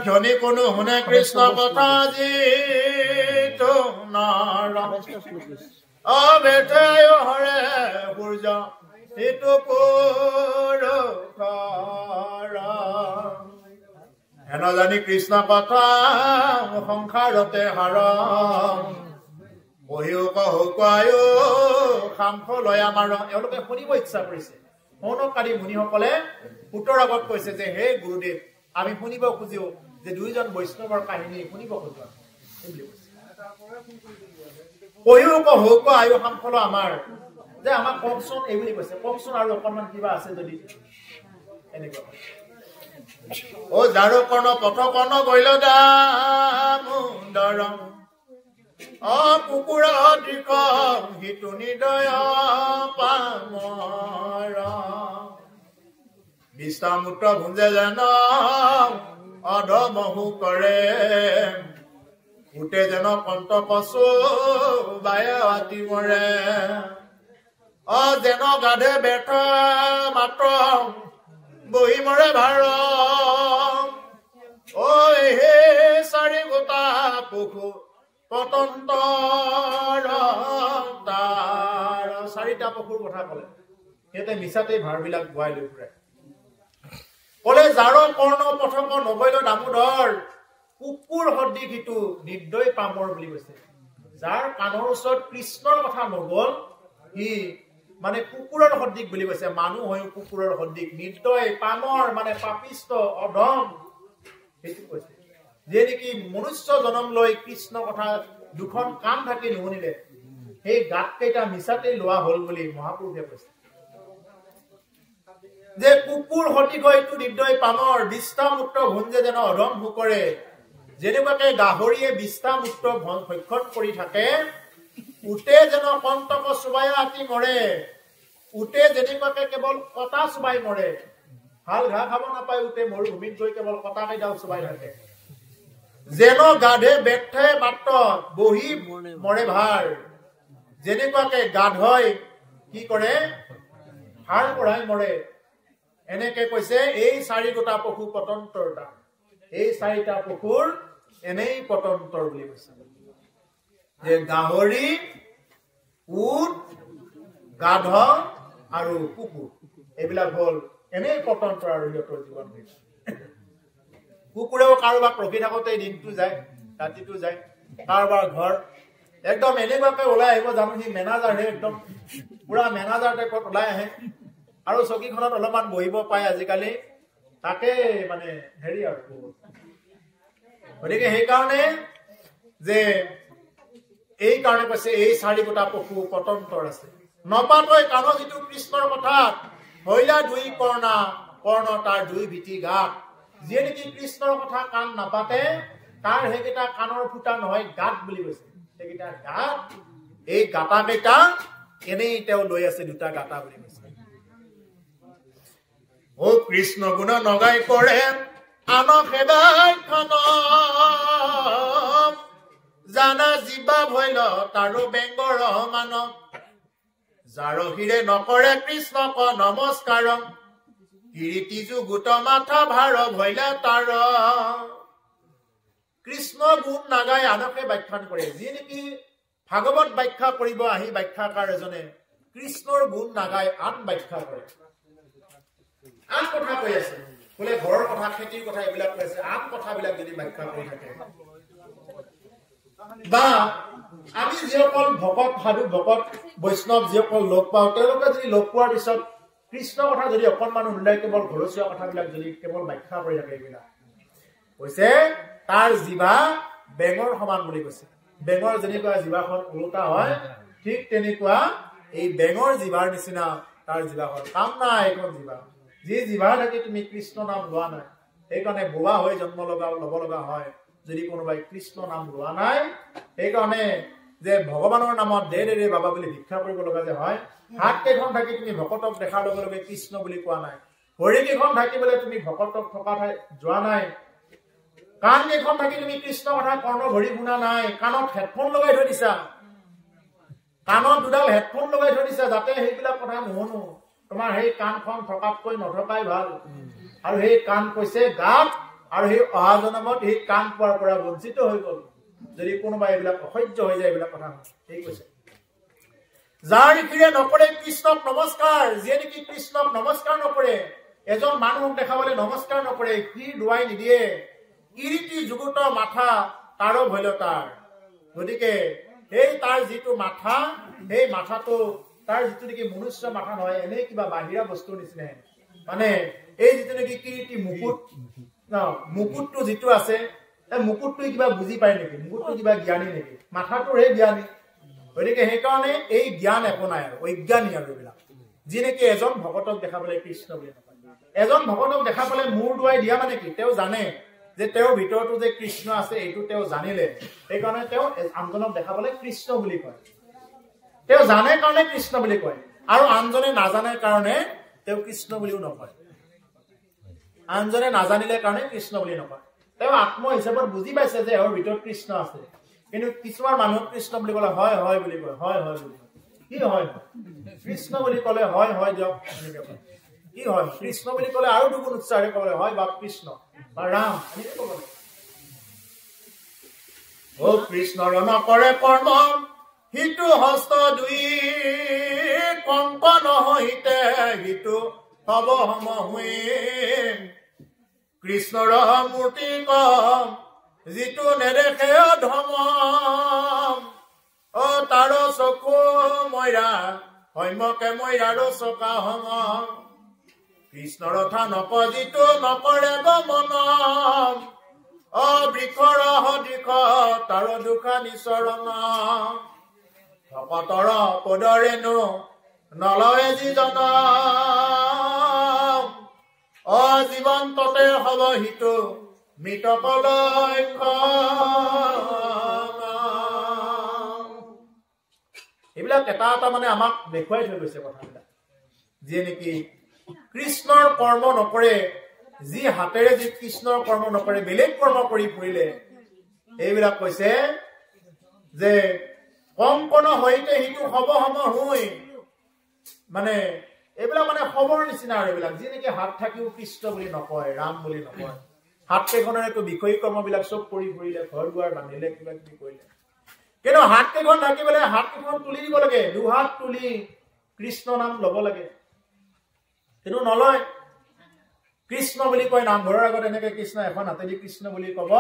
ধনী কোনো শুনে কৃষ্ণ কথা যিটো নৰ অবেঠে হৰে সূৰ্য সিটো পুৰুষৰ হেন জানি কৃষ্ণ কথা সংসাৰতে হাৰ বহিও কহুকায়ো সামখ লয় আমাৰ এওঁলোকে শুনিব ইচ্ছা কৰিছে মৌনকাৰী মুনিসকলে পুতৰ আগত কৈছে যে হে গুৰুদেৱ আমি শুনিব খুজিও যে দুইজন বৈষ্ণৱৰ কাহিনী শুনিব খোজো বহিও কহুকায়ো সামখ লয় আমাৰ যে আমাক কওকচোন এই বুলি কৈছে কওকচোন আৰু অকণমান কিবা আছে যদি এনেকুৱা ও যাৰো কৰ্ণ পথ কৰ্ণ গৈল দামোদৰ কুকুৰ দৃক সিটো নিদয় পামৰ বিশ্বামূত্ৰ ভুঞ্জে যেন অধমহু কৰে উঠে যেন কণ্ঠ কচু বায়ে হাতী মৰে যেন গাধে বেঠ মাত্ৰ বহি মৰে ভাৰ হে চাৰি গোটা পশু পতন্তৰ তাৰ চাৰিটা পশুৰ কথা কলে সিহঁতে মিছাতেই ভাৰবিলাক গোৱাই লৈ ফুৰে কলে যাৰ কৰ্ণ পথক নবৈল দামোদৰ কুকুৰ সদৃশ সিটো নিৰ্দয় পামৰ বুলি কৈছে যাৰ কাণৰ ওচৰত কৃষ্ণৰ কথা নগল সি মানে কুকুৰৰ সদৃশ বুলি কৈছে মানুহ হৈ কুকুৰৰ সদৃশ নিৰ্দয় পামৰ মানে পাপিষ্ট অধম সেইটো কৈছে যে নেকি মনুষ্য জনম লৈ কৃষ্ণ কথা দুখন কাণ থাকি নুশুনিলে সেই গাত কেইটা মিছাতে লোৱা হল বুলি মহাপুৰুষে কৈছে যে কুকুৰ সদৃশ হয়তো নিৰ্দয় পামৰ বিষ্ঠামূত্ৰ ভুঞ্জে যেন অধম কৰে যেনেকুৱাকে গাহৰিয়ে বিষ্ঠামূত্ৰ ভক্ষণ কৰি থাকে উঠে যেন কণ্টক চুবাই আতি মৰে উঠে যেনেকুৱাকে কেৱল কটা চুবাই মৰে ভাল ঘাঁহ খাব নাপায় উঠে মৰুভূমিত গৈ কেৱল কটা কেইডাল চুবাই থাকে যেন গাধে বেঠে মাত্ৰ বহি মৰে ভাৰ যেনেকুৱাকে গাধই কি কৰে ভাৰ পৰাই মৰে এনেকে কৈছে এই চাৰি গোটা পশু পতন্তৰ এই চাৰিটা পশুৰ এনেই পতন্তৰ বুলি কৈছে যে গাহৰি উট গাধ আৰু কুকুৰ এইবিলাক হল এনেই পতন্তৰ আৰু সিহঁতৰ জীৱন কুকুৰেও কাৰোবাক ৰখি থাকোতে দিনটো যায় ৰাতিটো যায় কাৰোবাৰ ঘৰ একদম এনেকুৱাকে ওলাই আহিব জানো সি মেনেজাৰহে একদম পুৰা মেনেজাৰ টাইপত ওলাই আহে আৰু চকীখনত অলপমান বহিব পায় আজিকালি তাকে মানে হেৰি আৰু গতিকে সেইকাৰণে যে এই কাৰণে কৈছে এই চাৰি গোটা পশু পতন্তৰ আছে নপাতৈ কাণ যিটো কৃষ্ণৰ কথা হইলা দুই কৰ্ণ তাৰ দুই ভীতি গাত যিয়ে নেকি কৃষ্ণৰ কথা কাণ নাপাতে তাৰ সেইকেইটা কাণৰ ফুটা নহয় গাত বুলি কৈছে সেইকেইটা গাত এই গাটা কেইটা এনেই তেওঁ লৈ আছে দুটা গাটা বুলি কৈছে ও কৃষ্ণ গুণ নগাই কৰে আন সেৱাই খান জানা জীৱা ভৈল তাৰো বেংগৰ মানৱ যাৰ হিৰে নকৰে কৃষ্ণক নমস্কাৰ কীৰ্তি যুগুত মাথা ভাৰ ভৈলা তাৰ কৃষ্ণ গুণ নাগাই আনকে ব্যাখ্যান কৰে যি নেকি ভাগৱত ব্যাখ্যা কৰিব আহি ব্যাখ্যাকাৰ এজনে কৃষ্ণৰ গুণ নাগাই আন ব্যাখ্যা কৰে আন কথা কৈ আছে বোলে ঘৰৰ কথা খেতিৰ কথা এইবিলাক কৈ আছে আন কথাবিলাক যদি ব্যাখ্যা কৰি থাকে বা আমি যিসকল ভকত সাধু ভকত বৈষ্ণৱ যিসকল লগ পাওঁ তেওঁলোকে যদি লগ পোৱাৰ পিছত কৃষ্ণ কথা যদি অকণমান উল্লেখ কেৱল ঘৰচীয়া কথাবিলাক যদি কেৱল ব্যাখ্যা কৰি থাকে এইবিলাক কৈছে তাৰ জিভা বেঙৰ সমান বুলি কৈছে বেঙৰ যেনেকুৱা জিভাখন ওলোটা হয় ঠিক তেনেকুৱা এই বেঙৰ জিভাৰ নিচিনা তাৰ জিভাখন কাম নাই এইখন জিভা যি জিভা থাকি তুমি কৃষ্ণ নাম লোৱা নাই সেইকাৰণে বোৱা হৈ জন্ম ল'ব লগা হয় যদি কোনোবাই কৃষ্ণ নাম লোৱা নাই সেইকাৰণে যে ভগৱানৰ নামত দে দে বাবা বুলি ভিক্ষা কৰিব লগা যে হয় হাত কেইখন থাকি তুমি ভকতক দেখাৰ লগে লগে কৃষ্ণ বুলি কোৱা নাই ভৰি কেইখন থাকিবলৈ তুমি ভকতক থকা ঠাই যোৱা নাই কাণ কেইখন থাকি তুমি কৃষ্ণ কথা কৰ্ণ ভৰি শুনা নাই কাণত হেডফোন লগাই থৈ দিছা কাণত দুডাল হেডফোন লগাই থৈ দিছা যাতে সেইবিলাক কথা নুশুনো তোমাৰ সেই কাণখন থকাতকৈ নথকাই ভাল আৰু সেই কাণ কৈছে গাত আৰু সেই অহা জনমত সেই কাম পোৱাৰ পৰা বঞ্চিত হৈ গ'ল যদি কোনোবা এইবিলাক অসহ্য হৈ যায় এইবিলাক কথা ঠিক কৈছে যাৰ নিখিৰে নকৰে কৃষ্ণক নমস্কাৰ যিয়ে নেকি কৃষ্ণক নমস্কাৰ নকৰে এজন মানুহক দেখাবলৈ নমস্কাৰ নকৰে কি দুৱাই নিদিয়ে কিৰীতি যুগুত মাথা তাৰো ভৈলতাৰ গতিকে এই তাৰ যিটো মাথা সেই মাথাটো তাৰ যিটো নেকি মনুষ্য মাথা নহয় এনে কিবা বাহিৰা বস্তুৰ নিচিনা মানে এই যিটো নেকি কিৰীতি মুকুটটো যিটো আছে এই মুকুটটো কিবা বুজি পায় নেকি মুকুটটো কিবা জ্ঞানী নেকি মাথাটোৰ হে জ্ঞানী গতিকে সেইকাৰণে এই জ্ঞান একো নাই আৰু অজ্ঞানী আৰু এইবিলাক যি নেকি এজন ভকতক দেখাবলৈ কৃষ্ণ বুলি নকয় এজন ভকতক দেখা পালে মূৰ দুৱাই দিয়া মানে কি তেওঁ জানে যে তেওঁৰ ভিতৰতো যে কৃষ্ণ আছে এইটো তেওঁ জানিলে সেইকাৰণে তেওঁ আনজনক দেখাবলৈ কৃষ্ণ বুলি কয় তেওঁ জানে কাৰণে কৃষ্ণ বুলি কয় আৰু আনজনে নাজানে কাৰণে তেওঁ কৃষ্ণ বুলিও নকয় আনজনে নাজানিলে কাৰণে কৃষ্ণ বুলি নকয় তেওঁ আত্ম হিচাপত বুজি পাইছে যে এওঁৰ ভিতৰত কৃষ্ণ আছে কিন্তু কিছুমান মানুহক কৃষ্ণ বুলি ক'লে হয় হয় বুলি কয় হয় হয় বুলি কি হয় কৃষ্ণ বুলি ক'লে হয় হয় দিয়ক এনেকে কয় কি হয় কৃষ্ণ বুলি ক'লে আৰু দুগুণ উচ্চাৰে ক'লে হয় বাপ কৃষ্ণ বা ৰাম এনেকে ক'ব লাগে ও কৃষ্ণৰ নকৰে কৰ্ম হিতু হস্ত দুই কংকন হিতে হিতু হব হম হুই কৃষ্ণৰ মূৰ্তি কম যিটো নেদেখে ধম অ তাৰ চকু মইৰা হৈমকে মইৰাৰো চকা হম কৃষ্ণৰ থান যিটো নকৰে গমন অ বৃক্ষৰ সদৃশ তাৰ দুখা নিচৰণ ভকতৰ পদৰেনো নলয় যিজন অ জীৱন্ততে হব হিতু মৃতকলৈ এইবিলাক এটা এটা মানে আমাক দেখুৱাই থৈ গৈছে কথাবিলাক যিয়ে নেকি কৃষ্ণৰ কৰ্ম নকৰে যি হাতেৰে যি কৃষ্ণৰ কৰ্ম নকৰে বেলেগ কৰ্ম কৰি ফুৰিলে এইবিলাক কৈছে যে কংকন হৈতে সিটো হব হম হুই মানে এইবিলাক মানে খবৰ নিচিনা আৰু এইবিলাক যি নেকি হাত থাকিও কৃষ্ণ বুলি নকয় ৰাম বুলি নকয় হাত কেইখনৰ একো বিষয় কৰ্মবিলাক চব কৰি ফুৰিলে ঘৰ দুৱাৰ বান্ধিলে কিবা কিবি কৰিলে কিন্তু হাত কেইখন থাকিবলৈ হাত কেইখন তুলি দিব লাগে দুহাত তুলি কৃষ্ণ নাম ল'ব লাগে কিন্তু নলয় কৃষ্ণ বুলি কয় নামঘৰৰ আগত এনেকে কৃষ্ণ এখন হাতেদি কৃষ্ণ বুলি কব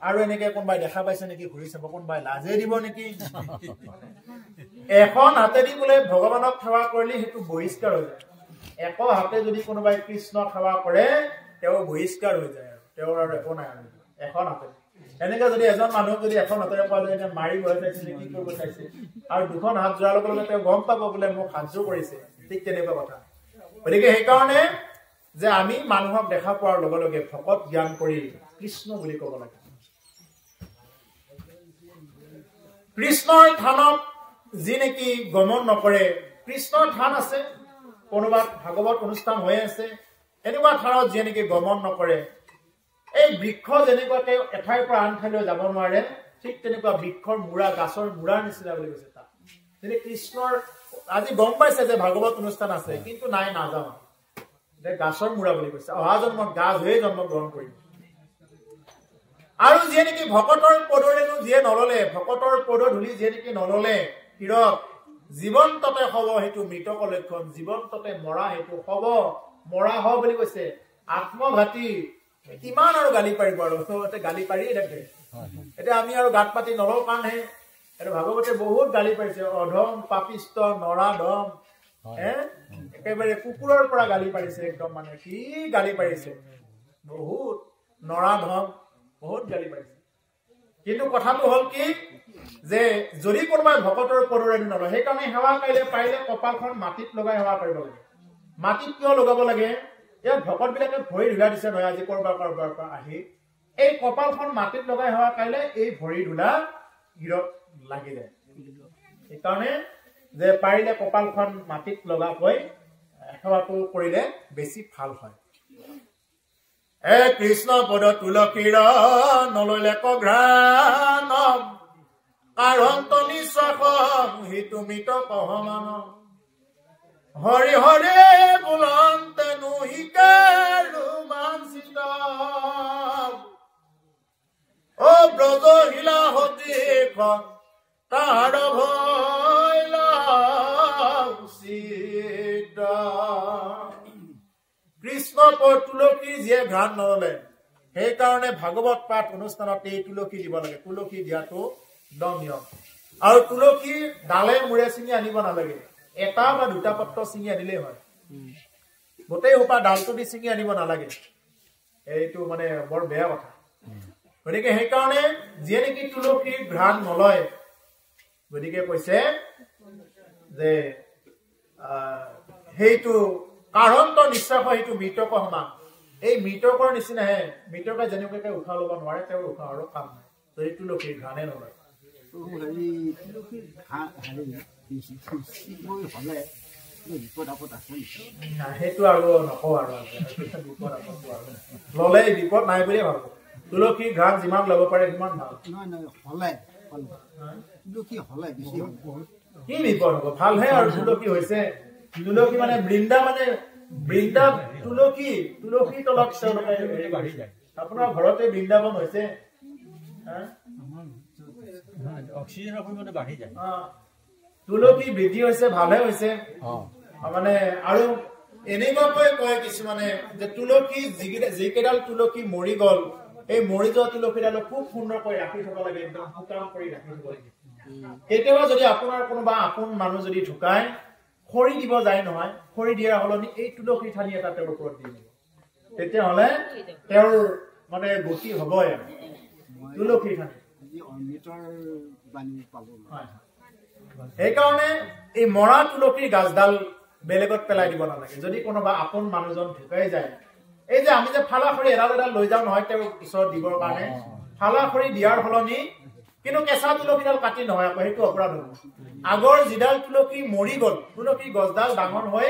আৰু এনেকে কোনোবাই দেখা পাইছে নেকি ঘূৰি চাব কোনোবাই লাজে দিব নেকি এখন হাতেদি বোলে ভগৱানক সেৱা কৰিলে সেইটো বহিষ্কাৰ হৈ যায় একো হাতে যদি কোনোবাই কৃষ্ণ সেৱা কৰে তেওঁ বহিষ্কাৰ হৈ যায় আৰু তেওঁৰ আৰু একো নাই আৰু এখন হাতে এনেকে যদি এজন মানুহক যদি এখন হাতেৰে পোৱা যায় মাৰি বহি চাইছে কি কৰিব চাইছে আৰু দুখন হাত যোৱাৰ লগে লগে তেওঁ গম পাব বোলে মোক সাহায্য কৰিছে ঠিক তেনেকুৱা কথা গতিকে সেইকাৰণে যে আমি মানুহক দেখা পোৱাৰ লগে লগে ভকত জ্ঞান কৰি কৃষ্ণ বুলি ক'ব লাগে কৃষ্ণৰ থানক যি নেকি গমন নকৰে কৃষ্ণৰ থান আছে কোনোবাত ভাগৱত অনুষ্ঠান হৈ আছে এনেকুৱা থানত যি নেকি গমন নকৰে এই বৃক্ষ যেনেকুৱাকে এঠাইৰ পৰা আন ঠাইলৈ যাব নোৱাৰে ঠিক তেনেকুৱা বৃক্ষৰ মূৰা গাছৰ মূৰাৰ নিচিনা বুলি কৈছে তাত যদি কৃষ্ণৰ আজি গম পাইছে যে ভাগৱত অনুষ্ঠান আছে কিন্তু নাই নাযাওঁ গাছৰ মূৰা বুলি কৈছে অহা জন্মত গাছ হৈয়ে জন্ম গ্ৰহণ কৰিব আৰু যিয়ে নেকি ভকতৰ পদৰেনো যিয়ে নললে ভকতৰ পদ ধূলি যিয়ে নেকি নললে হিৰক জীৱন্ততে হব সেইটো মৃতক লক্ষণ জীৱন্ততে মৰা সেইটো হব মৰা হ বুলি কৈছে আত্মঘাতী কিমান আৰু গালি পাৰিব আৰু গালি পাৰিয়ে থাকে এতিয়া আমি আৰু গাত পাতি নলওঁ কাৰণহে এটা ভাগৱতে বহুত গালি পাৰিছে অধম পাপিষ্ট নৰাধম একেবাৰে কুকুৰৰ পৰা গালি পাৰিছে একদম মানে কি গালি পাৰিছে বহুত নৰাধম বহুত গালি পাৰিছে কিন্তু কথাটো হল কি যে যদি কোনোবাই ভকতৰ পদৰে নলয় সেইকাৰণে সেৱা কৰিলে পাৰিলে কপালখন মাটিত লগাই সেৱা কৰিব লাগে মাটিত কিয় লগাব লাগে ইয়াত ভকত বিলাকে ভৰি ধুলা দিছে নহয় আজি কৰবাৰ পৰা আহি এই কপালখন মাটিত লগাই সেৱা কৰিলে এই ভৰি ধুলা গিৰত লাগি যায় সেইকাৰণে যে পাৰিলে কপালখন মাটিত লগাকৈ সেৱাটো কৰিলে বেছি ভাল হয় কৃষ্ণ পদ তুলসীৰ নললে কঘ্ৰাণ কাৰন্ত নিশ্বাস হিতু মৃত কহমান হৰি হৰি বুলন্তে নুহিকে ৰোমাঞ্চিত ও ব্ৰজশিলা সতীখন তাৰ ভৈল উচিত কৃষ্ণ তুলসী যিয়ে ঘ্ৰাণ নললে সেইকাৰণে ভাগৱত পাঠ অনুষ্ঠানত এই তুলসী দিব লাগে তুলসী দিয়াটো একদম নিয়ম আৰু তুলসী ডালে মূৰে ছিঙি আনিব নালাগে এটা বা দুটা পত্ৰ ছিঙি আনিলেই হয় গোটেই সোপা ডালটো দি ছিঙি আনিব নালাগে এইটো মানে বৰ বেয়া কথা গতিকে সেইকাৰণে যিয়ে নেকি তুলসী ঘ্ৰাণ নলয় গতিকে কৈছে যে সেইটো কাৰণটো নিশ্চয় সেইটো মৃতক সমান এই মৃতকৰ নিচিনাহে মৃতকে যেনেকুৱাকে উশাহ ল'ব নোৱাৰে তেওঁৰ উশাহৰো কাম নাই যদি তুলসীৰ ঘ্ৰাণে নলয় সেইটো আৰু নকওঁ আৰু ললে বিপদ নাই বুলিয়ে ভাবো তুলসী ঘ্ৰাণ যিমান ল'ব পাৰে সিমান ভাল কি বিপদ হ'ব ভালহে আৰু তুলসী হৈছে তুলসী মানে বৃন্দা তুলসী তলত বাঢ়ি যায় আপোনাৰ ঘৰতে বৃন্দাবন হৈছে অক্সিজেনৰ পৰিমাণটো বাঢ়ি যায় তুলসী বৃদ্ধি হৈছে ভালে হৈছে মানে আৰু এনেকুৱাকৈ কয় কিছুমানে যে তুলসী যিকেইডাল তুলসী মৰি গ'ল এই মৰি যোৱা তুলসীডালক খুব সুন্দৰকৈ ৰাখি থব লাগে একদম শুকান কৰি ৰাখি থব লাগে কেতিয়াবা যদি আপোনাৰ কোনোবা আপোন মানুহ যদি ঢুকায় খৰি দিব যায় নহয় খৰি দিয়াৰ সলনি এই তুলসী ঠানি এটা তেওঁৰ ওপৰত দি দিব তেতিয়াহ'লে তেওঁৰ মানে গতি হ'বই তুলসী ঠানি সেইকাৰণে এই মৰা তুলসীৰ গাছডাল বেলেগত পেলাই দিব নালাগে যদি কোনোবা আপোন মানুহজন ঢুকাই যায় এই যে আমি যে ফালা খৰি এডাল লৈ যাওঁ নহয় তেওঁৰ ওচৰত দিবৰ কাৰণে ফালা খৰি দিয়াৰ সলনি কিন্তু কেঁচা তুলসীডাল কাটি নহয় আকৌ সেইটো অপৰাধ হ'ব আগৰ যিডাল তুলসী মৰি গ'ল তুলসী গছডাল ডাঙৰ হৈ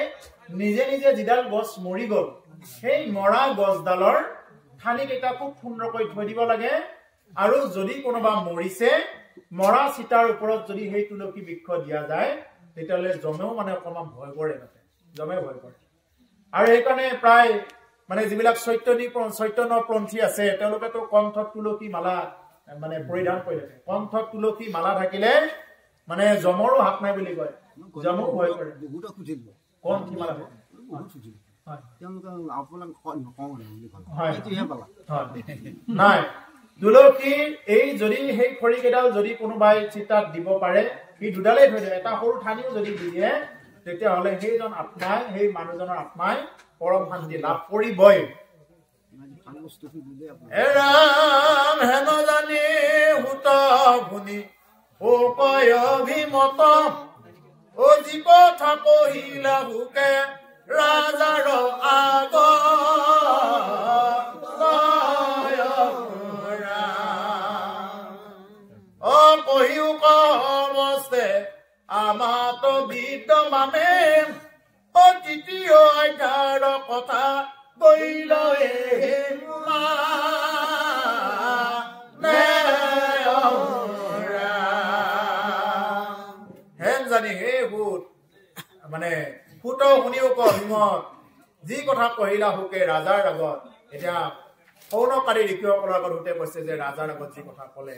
নিজে নিজে যিডাল গছ মৰি গ'ল সেই মৰা গছডালৰ ঠানিকেইটা খুব সুন্দৰকৈ থৈ দিব লাগে আৰু যদি কোনোবা মৰিছে মৰা চিতাৰ ওপৰত যদি সেই তুলসী বৃক্ষ দিয়া যায় তেতিয়াহ'লে জমেও মানে অকণমান ভয় কৰে জমে ভয় কৰে আৰু সেইকাৰণে প্ৰায় মানে যিবিলাক চৈতন্যপন্থী আছে তেওঁলোকেতো কণ্ঠত তুলসী মালা মানে পৰিধান কৰি থাকে কণ্ঠত তুলসী মালা থাকিলে মানে জমৰো হাত নাই বুলি কয় জমো ভয় কৰে কণ্ঠী মালা নাই তুলসী এই যদি সেই খৰিকেইডাল যদি কোনোবাই চিতাত দিব পাৰে সি দুডালেই থৈ দিয়ে এটা সৰু ঠানিও যদি দিয়ে তেতিয়াহ'লে সেইজন আত্মাই সেই মানুহজনৰ আত্মাই পৰম শান্তি লাভ কৰিবই ৰাম হেন জানি হুত শুনি ও কয় অভিমত ও যি কথা কহিলা হুকে ৰাজাৰ আগ কহিও কমস্তে আমাত বিদ্যমানে তৃতীয় অধ্যায়ৰ কথা কৈল হেন জানি হে ভূত মানে ফুট শুনিও কহিমত যি কথা কহিলা হুকে ৰাজাৰ আগত এতিয়া সৌনকাৰী ঋষিসকলৰ আগত হুতে কৈছে যে ৰাজাৰ আগত যি কথা কলে